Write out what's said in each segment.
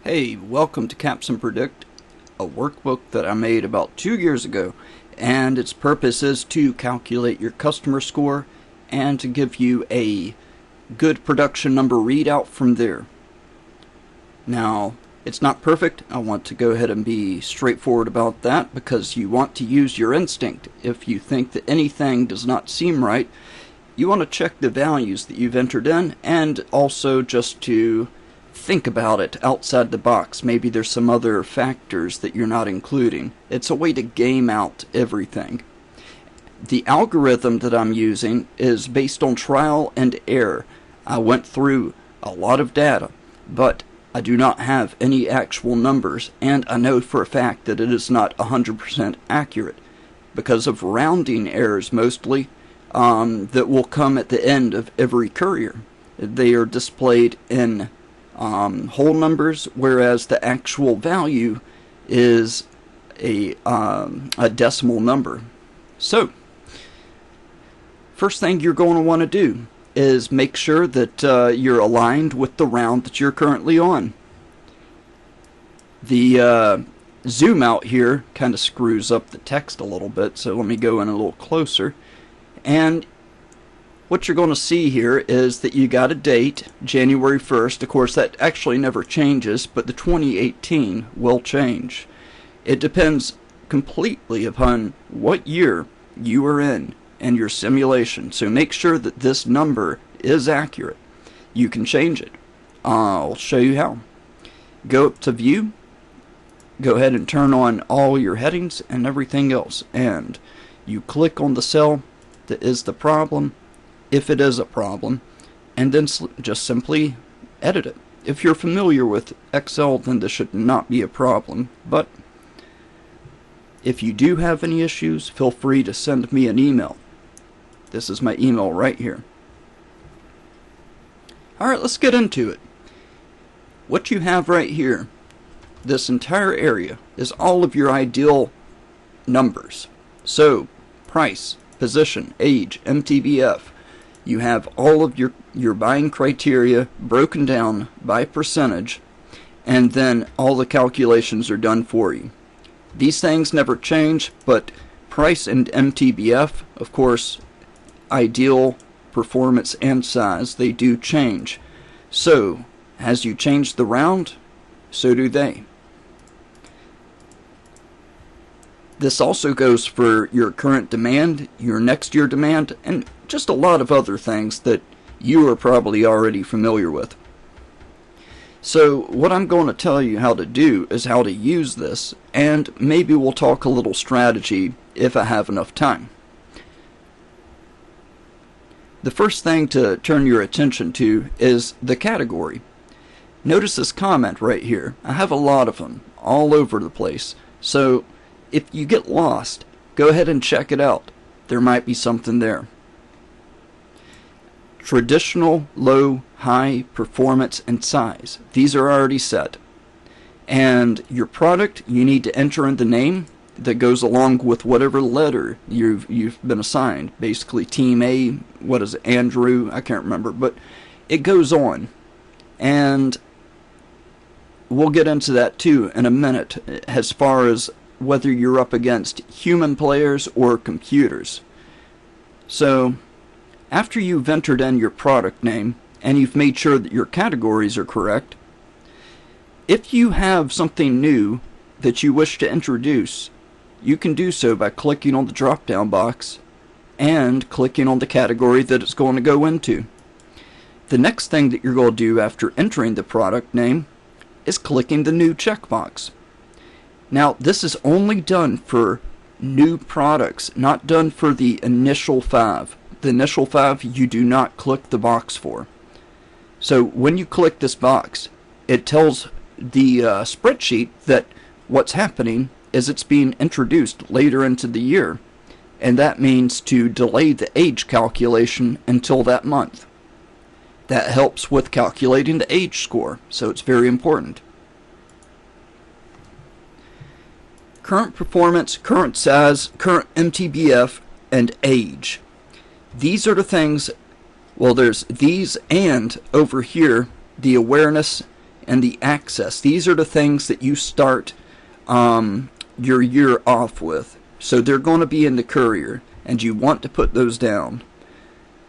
Hey, welcome to Capsim Predict, a workbook that I made about 2 years ago, and its purpose is to calculate your customer score and to give you a good production number readout from there. Now, it's not perfect. I want to go ahead and be straightforward about that because you want to use your instinct. If you think that anything does not seem right, you want to check the values that you've entered in and also just to think about it outside the box. Maybe there's some other factors that you're not including. It's a way to game out everything. The algorithm that I'm using is based on trial and error. I went through a lot of data, but I do not have any actual numbers, and I know for a fact that it is not 100% accurate because of rounding errors mostly that will come at the end of every courier. They are displayed in whole numbers, whereas the actual value is a decimal number. So, first thing you're going to want to do is make sure that you're aligned with the round that you're currently on. The zoom out here kind of screws up the text a little bit, so let me go in a little closer. And what you're going to see here is that you got a date, January 1st. Of course, that actually never changes, but the 2018 will change. It depends completely upon what year you are in and your simulation. So make sure that this number is accurate. You can change it. I'll show you how. Go up to View. Go ahead and turn on all your headings and everything else. And you click on the cell that is the problem, if it is a problem, and then just simply edit it. If you're familiar with Excel, then this should not be a problem, but if you do have any issues, feel free to send me an email. This is my email right here. Alright, let's get into it. What you have right here, this entire area, is all of your ideal numbers. So, price, position, age, MTBF. You have all of your buying criteria broken down by percentage, and then all the calculations are done for you. These things never change, but price and MTBF, of course, ideal, performance, and size, they do change. So, as you change the round, so do they. This also goes for your current demand, your next year demand, and just a lot of other things that you are probably already familiar with. So what I'm going to tell you how to do is how to use this, and maybe we'll talk a little strategy if I have enough time. The first thing to turn your attention to is the category. Notice this comment right here. I have a lot of them all over the place, so if you get lost, go ahead and check it out. There might be something there. Traditional, low, high, performance, and size. These are already set. And your product, you need to enter in the name that goes along with whatever letter you've been assigned. Basically, Team A, what is it, Andrew? I can't remember, but it goes on. And we'll get into that too in a minute as far as whether you're up against human players or computers. So, after you've entered in your product name and you've made sure that your categories are correct, if you have something new that you wish to introduce, you can do so by clicking on the drop-down box and clicking on the category that it's going to go into. The next thing that you're going to do after entering the product name is clicking the new checkbox. Now, this is only done for new products, not done for the initial 5. The initial 5 you do not click the box for. So when you click this box, it tells the spreadsheet that what's happening is it's being introduced later into the year, and that means to delay the age calculation until that month. That helps with calculating the age score, so it's very important. Current performance, current size, current MTBF, and age. These are the things, well, there's these, and over here the awareness and the access. These are the things that you start your year off with. So they're going to be in the courier, and you want to put those down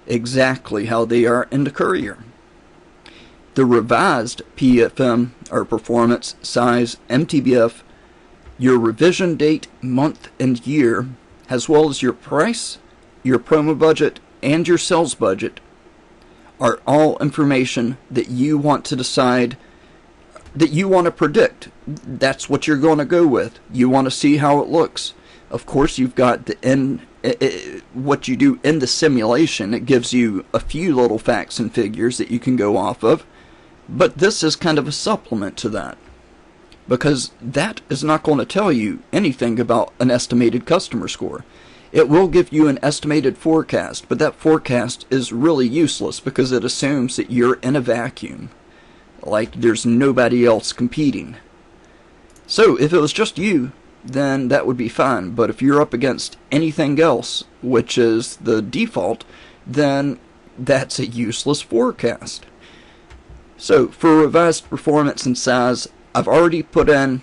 exactly how they are in the courier. The revised PFM, or performance, size, MTBF, your revision date, month, and year, as well as your price, your promo budget, and your sales budget, are all information that you want to decide, that you want to predict. That's what you're going to go with. You want to see how it looks. Of course, you've got what you do in the simulation. It gives you a few little facts and figures that you can go off of. But this is kind of a supplement to that, because that is not going to tell you anything about an estimated customer score. It will give you an estimated forecast, but that forecast is really useless because it assumes that you're in a vacuum, like there's nobody else competing. So if it was just you, then that would be fine. But if you're up against anything else, which is the default, then that's a useless forecast. So for revised performance and size, I've already put in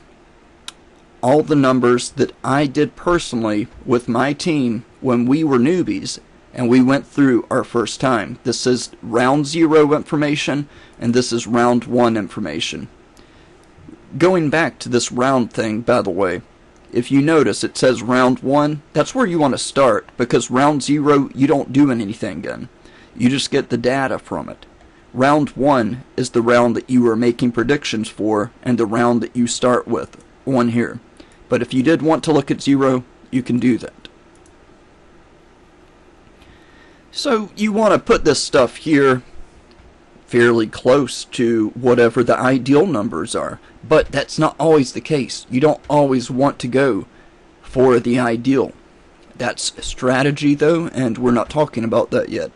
all the numbers that I did personally with my team when we were newbies and we went through our first time. This is round 0 information, and this is round 1 information. Going back to this round thing, by the way, if you notice it says round 1, that's where you want to start, because round 0 you don't do anything in. You just get the data from it. Round 1 is the round that you are making predictions for, and the round that you start with on here. But if you did want to look at 0, you can do that. So you want to put this stuff here fairly close to whatever the ideal numbers are. But that's not always the case. You don't always want to go for the ideal. That's a strategy though, and we're not talking about that yet.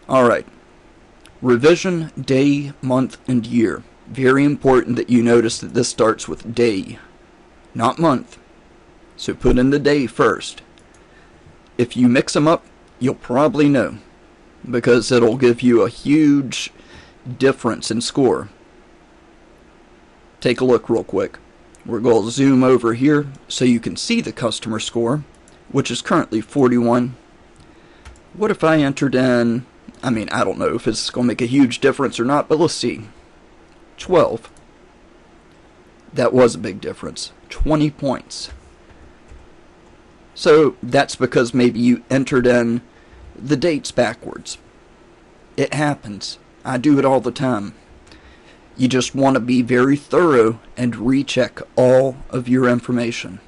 Alright, revision, day, month, and year. Very important that you notice that this starts with day, not month. So put in the day first. If you mix them up, you'll probably know, because it'll give you a huge difference in score. Take a look real quick. We're going to zoom over here so you can see the customer score, which is currently 41. What if I entered in, I don't know if it's going to make a huge difference or not, but let's see. 12. That was a big difference. 20 points. So that's because maybe you entered in the dates backwards. It happens. I do it all the time. You just want to be very thorough and recheck all of your information.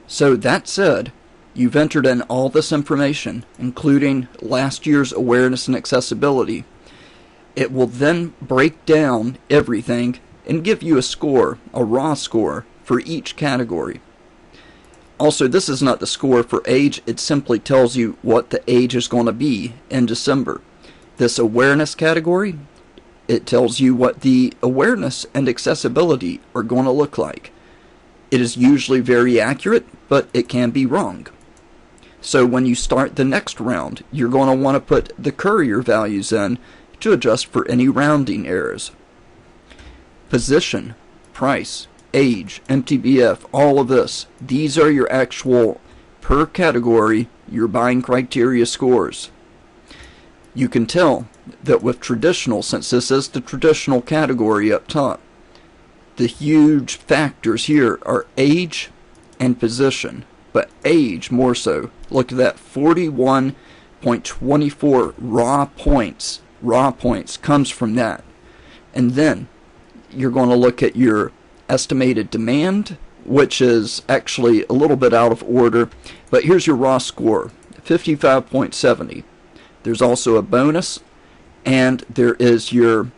So that said, you've entered in all this information, including last year's awareness and accessibility. It will then break down everything and give you a score, a raw score, for each category. Also, this is not the score for age, it simply tells you what the age is going to be in December. This awareness category, it tells you what the awareness and accessibility are going to look like. It is usually very accurate, but it can be wrong. So when you start the next round, you're going to want to put the courier values in to adjust for any rounding errors. Position, price, age, MTBF, all of this. These are your actual, per category, your buying criteria scores. You can tell that with traditional, since this is the traditional category up top, the huge factors here are age and position, but age more so. Look at that, 41.24 raw points. Raw points comes from that. And then you're going to look at your estimated demand, which is actually a little bit out of order, but here's your raw score, 55.70. There's also a bonus, and there is your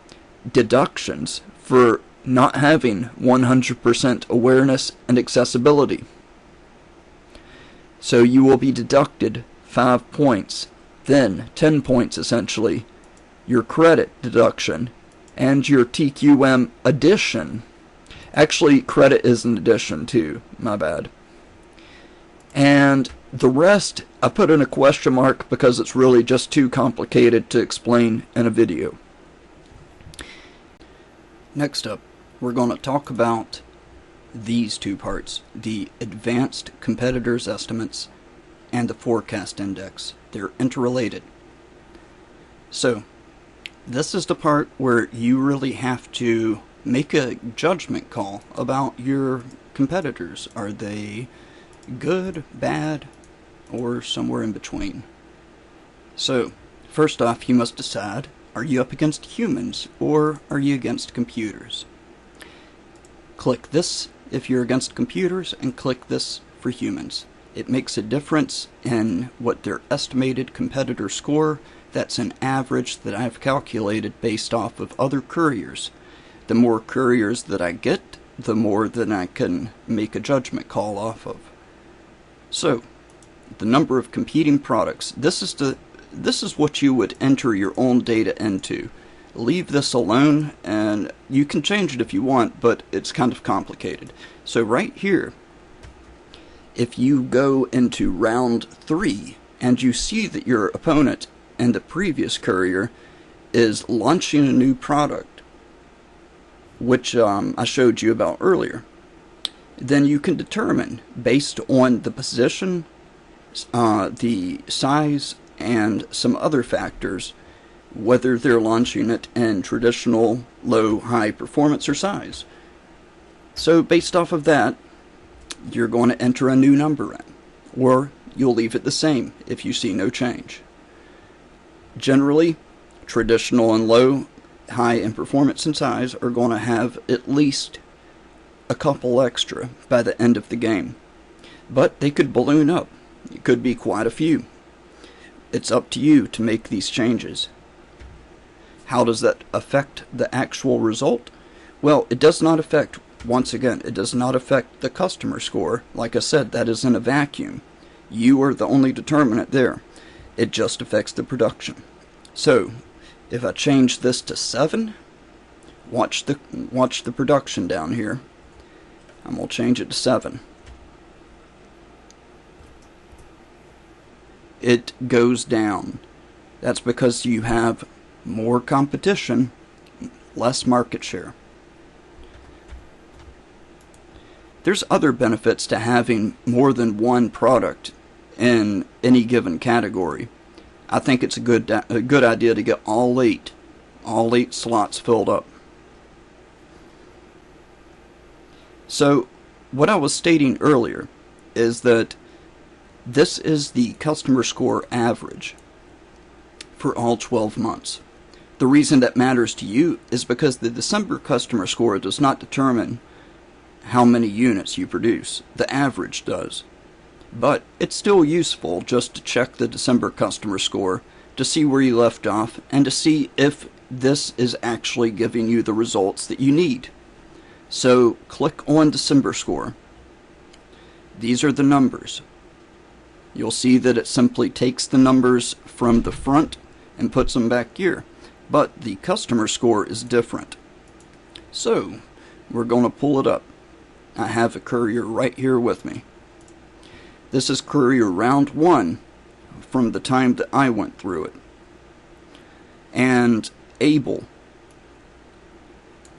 deductions for not having 100% awareness and accessibility. So you will be deducted 5 points, then 10 points essentially, your credit deduction, and your TQM addition. Actually, credit is an addition too, my bad. And the rest, I put in a question mark because it's really just too complicated to explain in a video. Next up, we're going to talk about these two parts, the advanced competitors' estimates and the forecast index. They're interrelated. So, this is the part where you really have to make a judgment call about your competitors. Are they good, bad, or somewhere in between? So, first off, you must decide, are you up against humans or are you against computers? Click this if you're against computers and click this for humans. It makes a difference in what their estimated competitor score. That's an average that I've calculated based off of other couriers. The more couriers that I get, the more that I can make a judgment call off of. So, the number of competing products. This is what you would enter your own data into. Leave this alone, and you can change it if you want, but it's kind of complicated. So right here, if you go into round 3 and you see that your opponent and the previous courier is launching a new product, which I showed you about earlier, then you can determine, based on the position, the size, and some other factors, whether they're launching it in traditional, low, high performance, or size. So based off of that, you're going to enter a new number in, or you'll leave it the same if you see no change. Generally, traditional and low, high in performance and size are going to have at least a couple extra by the end of the game. But they could balloon up. It could be quite a few. It's up to you to make these changes. How does that affect the actual result? Well, it does not affect, once again, it does not affect the customer score. Like I said, that is in a vacuum. You are the only determinant there. It just affects the production. So, if I change this to 7, watch the production down here. I'm going to change it to 7. It goes down. That's because you have more competition, less market share. There's other benefits to having more than one product in any given category. I think it's a good idea to get all eight slots filled up. So, what I was stating earlier is that this is the customer score average for all 12 months. The reason that matters to you is because the December customer score does not determine how many units you produce. The average does. But it's still useful just to check the December customer score to see where you left off and to see if this is actually giving you the results that you need. So click on December score. These are the numbers. You'll see that it simply takes the numbers from the front and puts them back here. But the customer score is different. So we're going to pull it up. I have a courier right here with me. This is courier round 1 from the time that I went through it. And Able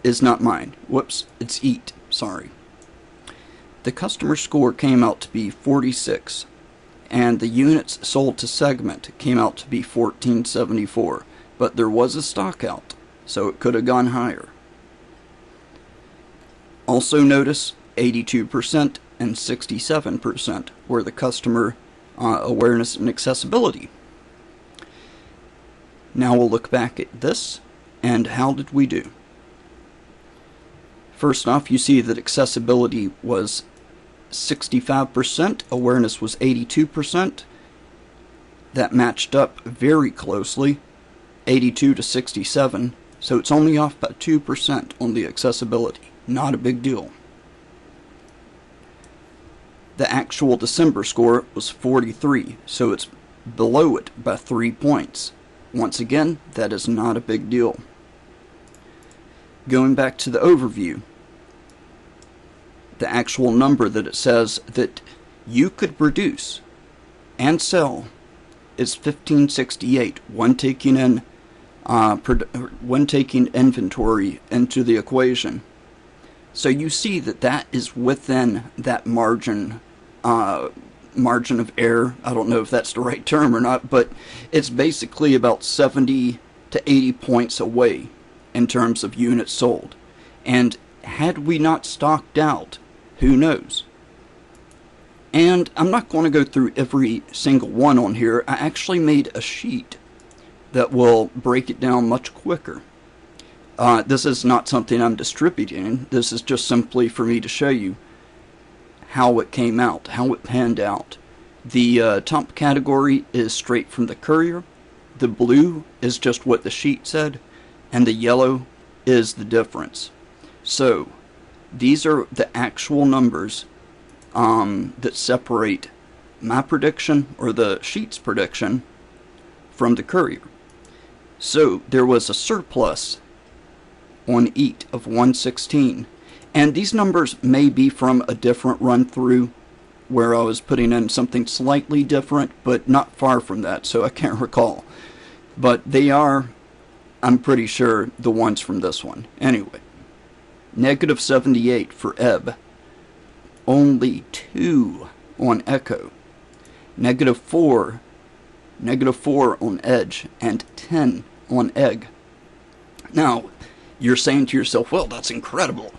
is not mine. Whoops, it's Eat, sorry. The customer score came out to be 46, and the units sold to segment came out to be 1474, but there was a stock out, so it could have gone higher. Also notice 82% and 67% were the customer awareness and accessibility. Now we'll look back at this, and how did we do? First off, you see that accessibility was 65%, awareness was 82%. That matched up very closely, 82 to 67, so it's only off by 2% on the accessibility. Not a big deal. The actual December score was 43, so it's below it by 3 points. Once again, that is not a big deal. Going back to the overview, the actual number that it says that you could produce and sell is 1568, one taking in when taking inventory into the equation. So you see that that is within that margin of error. I don't know if that's the right term or not, but it's basically about 70 to 80 points away in terms of units sold. And had we not stocked out, who knows? And I'm not going to go through every single one on here. I actually made a sheet that will break it down much quicker. This is not something I'm distributing. This is just simply for me to show you how it came out, how it panned out. The top category is straight from the courier. The blue is just what the sheet said, and the yellow is the difference. So these are the actual numbers that separate my prediction, or the sheet's prediction, from the courier. So there was a surplus on EAT of 116, and these numbers may be from a different run through where I was putting in something slightly different, but not far from that, so I can't recall. But they are, I'm pretty sure, the ones from this one. Anyway, negative 78 for Ebb, only 2 on Echo, negative 4 on Edge, and 10 on Egg. Now, you're saying to yourself, well, that's incredible.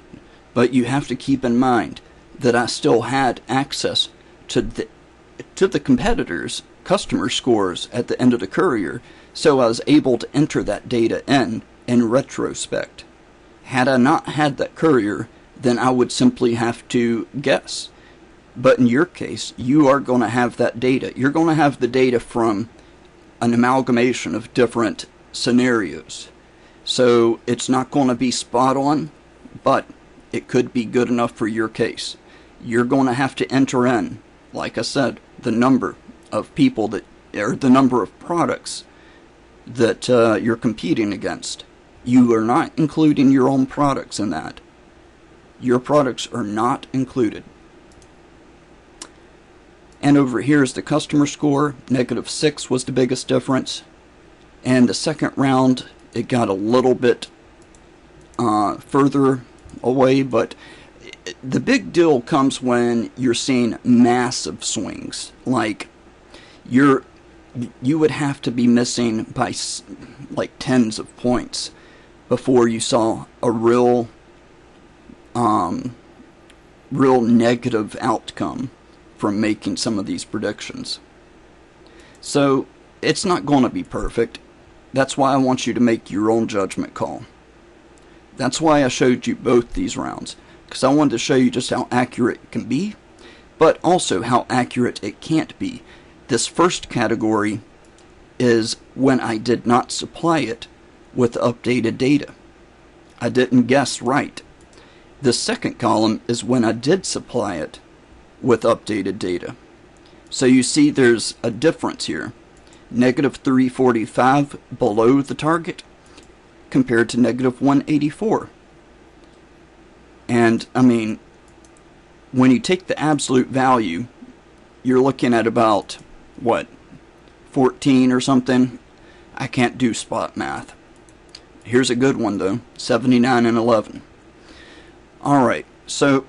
But you have to keep in mind that I still had access to the competitors' customer scores at the end of the courier, so I was able to enter that data in retrospect. Had I not had that courier, then I would simply have to guess. But in your case, you are going to have that data. You're going to have the data from an amalgamation of different scenarios. So it's not going to be spot on, but it could be good enough for your case. You're going to have to enter in, like I said, the number of people that, or the number of products that you're competing against. You are not including your own products in that. Your products are not included. And over here is the customer score. Negative 6 was the biggest difference. And the second round, it got a little bit further away, but the big deal comes when you're seeing massive swings. Like, you would have to be missing by like tens of points before you saw a real negative outcome from making some of these predictions. So it's not going to be perfect. That's why I want you to make your own judgment call. That's why I showed you both these rounds, because I wanted to show you just how accurate it can be, but also how accurate it can't be. This first category is when I did not supply it with updated data. I didn't guess right. The second column is when I did supply it with updated data. So you see there's a difference here. Negative 345 below the target compared to negative 184. And I mean, when you take the absolute value, you're looking at about, what, 14 or something? I can't do spot math. Here's a good one though, 79 and 11. Alright, so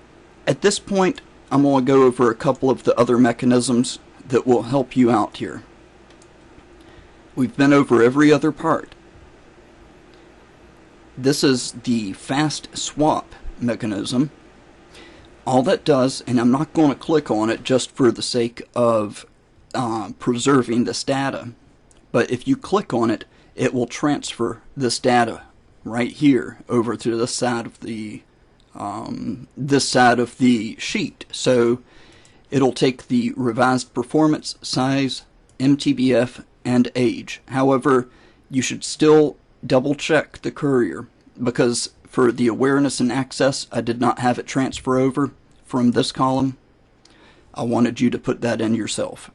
at this point, I'm going to go over a couple of the other mechanisms that will help you out here. We've been over every other part. This is the fast swap mechanism. All that does, and I'm not going to click on it just for the sake of preserving this data, but if you click on it, it will transfer this data right here over to this side of the sheet. So it'll take the revised performance, size, MTBF, and age. However, you should still double check the courier, because for the awareness and access, I did not have it transfer over from this column. I wanted you to put that in yourself.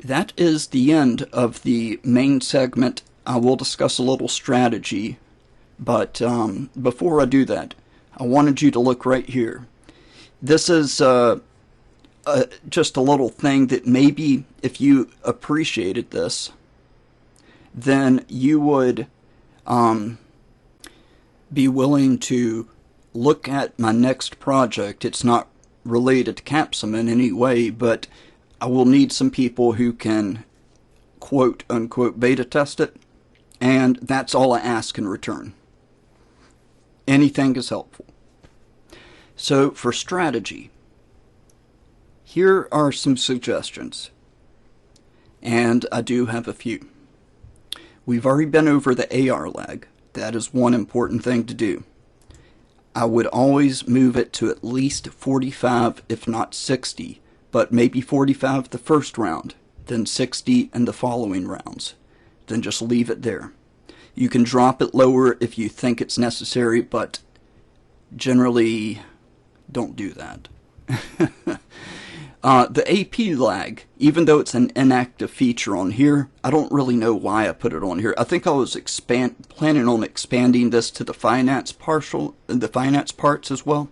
That is the end of the main segment. I will discuss a little strategy, but before I do that, I wanted you to look right here. This is just a little thing that maybe if you appreciated this, then you would be willing to look at my next project. It's not related to Capsim in any way, but I will need some people who can quote unquote beta test it, and that's all I ask in return. Anything is helpful. So for strategy, here are some suggestions, and I do have a few. We've already been over the AR lag. That is one important thing to do. I would always move it to at least 45, if not 60, but maybe 45 the first round, then 60 in the following rounds. Then just leave it there. You can drop it lower if you think it's necessary, but generally don't do that. The AP lag, even though it's an inactive feature on here, I don't really know why I put it on here. I think I was planning on expanding this to the finance parts as well,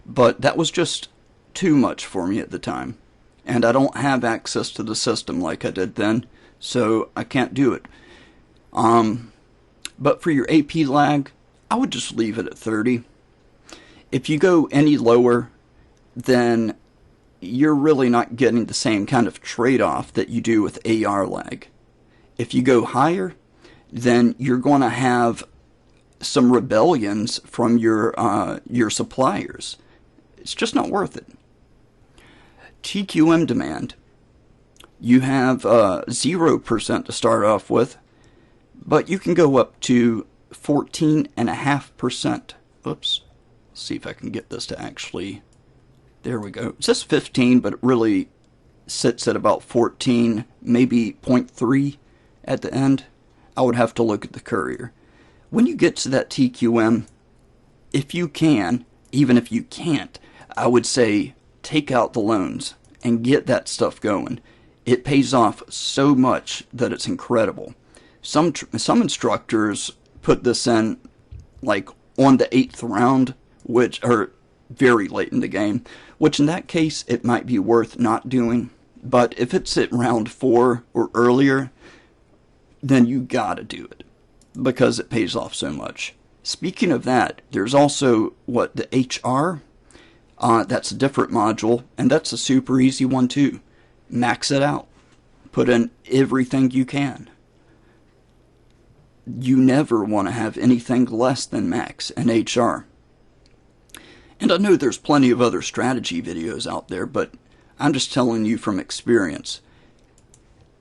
but that was just too much for me at the time, and I don't have access to the system like I did then, so I can't do it. But for your AP lag, I would just leave it at 30. If you go any lower, then you're really not getting the same kind of trade-off that you do with AR lag. If you go higher, then you're going to have some rebellions from your suppliers. It's just not worth it. TQM demand, you have 0% to start off with, but you can go up to 14.5%. Oops. Let's see if I can get this to actually... There we go. It says 15, but it really sits at about 14, maybe 0.3 at the end. I would have to look at the courier. When you get to that TQM, if you can, even if you can't, I would say take out the loans and get that stuff going. It pays off so much that it's incredible. Some instructors put this in like on the 8th round, which are very late in the game, which in that case it might be worth not doing. But if it's at round 4 or earlier, then you gotta do it because it pays off so much. Speaking of that, there's also the HR. That's a different module, and that's a super easy one too. Max it out. Put in everything you can. You never want to have anything less than max in HR. And I know there's plenty of other strategy videos out there, but I'm just telling you from experience.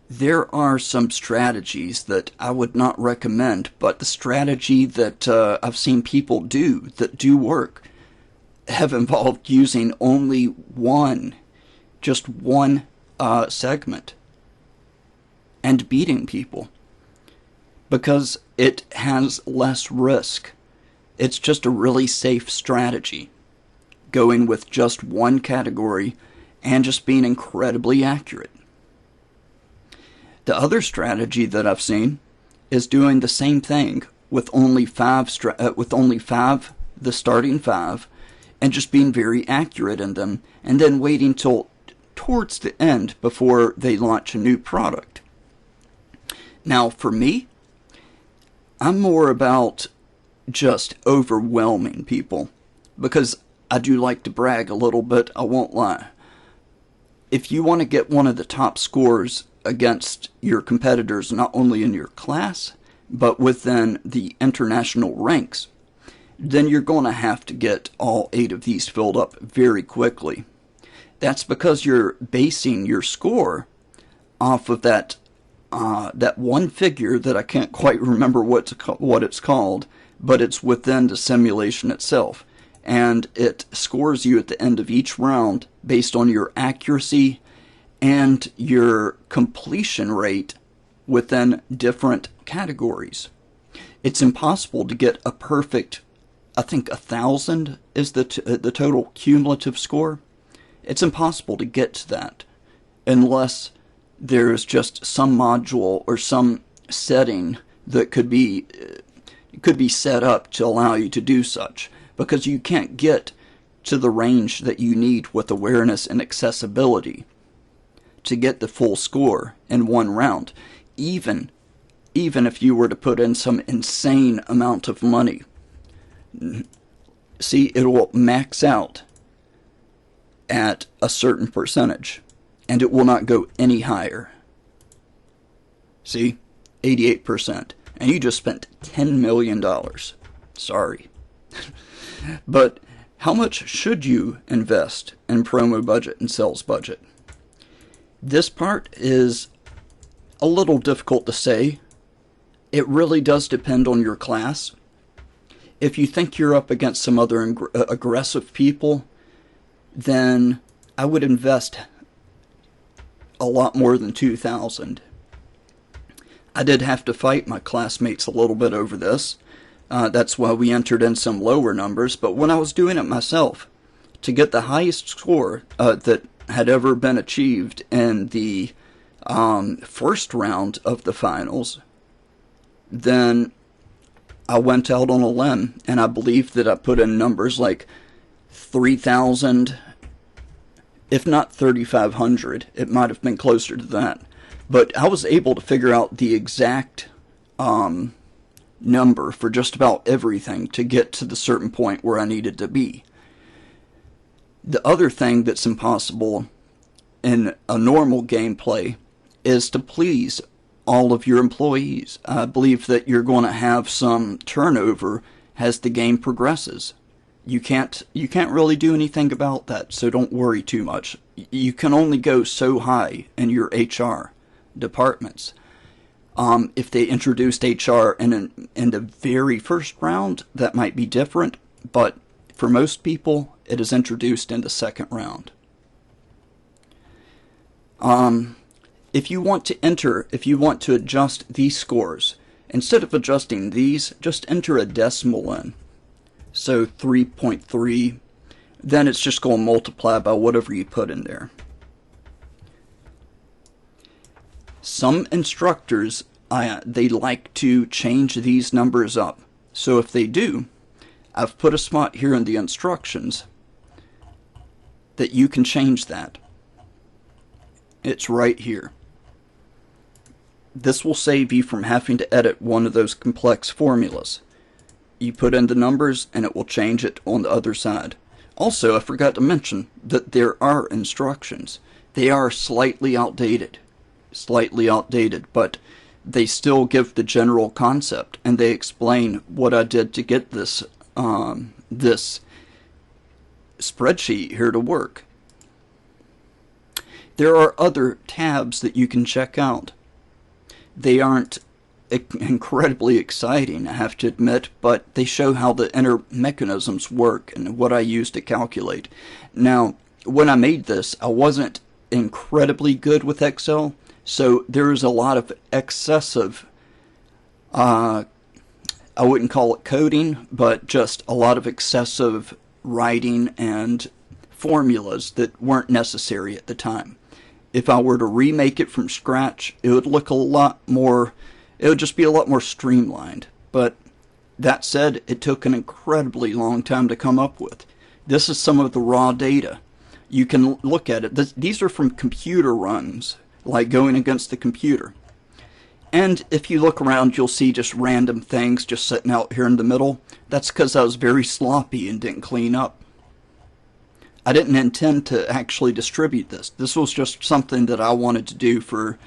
There are some strategies that I would not recommend, but the strategy that I've seen people do that do work have involved using only just one segment and beating people because it has less risk. It's just a really safe strategy, going with just one category and just being incredibly accurate. The other strategy that I've seen is doing the same thing with only five, the starting 5, and just being very accurate in them, and then waiting till towards the end before they launch a new product. Now, for me, I'm more about just overwhelming people, because I do like to brag a little bit, I won't lie. If you want to get one of the top scores against your competitors, not only in your class, but within the international ranks, then you're going to have to get all 8 of these filled up very quickly. That's because you're basing your score off of that one figure that I can't quite remember what it's called, but it's within the simulation itself. And it scores you at the end of each round based on your accuracy and your completion rate within different categories. It's impossible to get a perfect, I think 1,000 is the total cumulative score. It's impossible to get to that unless there's just some module or some setting that could be set up to allow you to do such, because you can't get to the range that you need with awareness and accessibility to get the full score in one round. Even even if you were to put in some insane amount of money. See, it will max out at a certain percentage, and it will not go any higher. See, 88%, and you just spent $10 million. Sorry. But how much should you invest in promo budget and sales budget? This part is a little difficult to say. It really does depend on your class. If you think you're up against some other aggressive people, then I would invest a lot more than $2,000. I did have to fight my classmates a little bit over this. That's why we entered in some lower numbers. But when I was doing it myself, to get the highest score that had ever been achieved in the first round of the finals, then I went out on a limb, and I believe that I put in numbers like 3,000, if not 3,500. It might have been closer to that. But I was able to figure out the exact number for just about everything to get to the certain point where I needed to be. The other thing that's impossible in a normal gameplay is to please all of your employees. I believe that you're going to have some turnover as the game progresses. You can't really do anything about that, so don't worry too much. You can only go so high in your HR departments. If they introduced HR in the very first round, that might be different, but for most people, it is introduced in the second round. If you want to adjust these scores, instead of adjusting these, just enter a decimal in. So 3.3, then it's just going to multiply by whatever you put in there. Some instructors, they like to change these numbers up. So if they do, I've put a spot here in the instructions that you can change that. It's right here. This will save you from having to edit one of those complex formulas. You put in the numbers and it will change it on the other side. Also, I forgot to mention that there are instructions. They are slightly outdated, but they still give the general concept, and they explain what I did to get this this spreadsheet here to work. There are other tabs that you can check out. They aren't incredibly exciting, I have to admit, but they show how the inner mechanisms work and what I use to calculate. Now, when I made this, I wasn't incredibly good with Excel, so there's a lot of excessive, I wouldn't call it coding, but just a lot of excessive writing and formulas that weren't necessary at the time. If I were to remake it from scratch, it would look a lot more, it would just be a lot more streamlined. But that said, it took an incredibly long time to come up with. This is some of the raw data. You can look at it. These are from computer runs, like going against the computer. And if you look around, you'll see just random things just sitting out here in the middle. That's because I was very sloppy and didn't clean up. I didn't intend to actually distribute this. This was just something that I wanted to do for,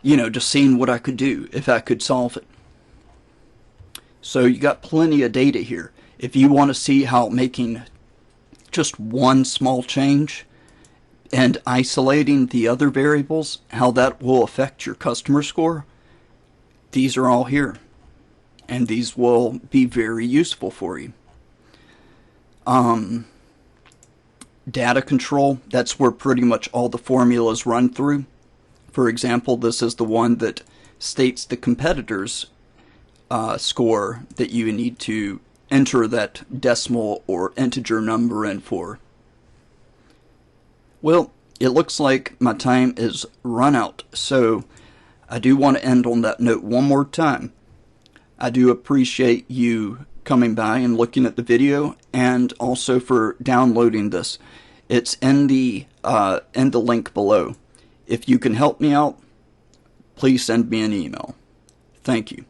just seeing what I could do if I could solve it. So you got plenty of data here. If you want to see how making just one small change and isolating the other variables, how that will affect your customer score, these are all here. And these will be very useful for you. Data control, that's where pretty much all the formulas run through. For example, this is the one that states the competitor's score that you need to enter that decimal or integer number in for. Well, it looks like my time is run out, so I do want to end on that note one more time. I do appreciate you coming by and looking at the video, and also for downloading this. It's in the link below. If you can help me out, please send me an email. Thank you.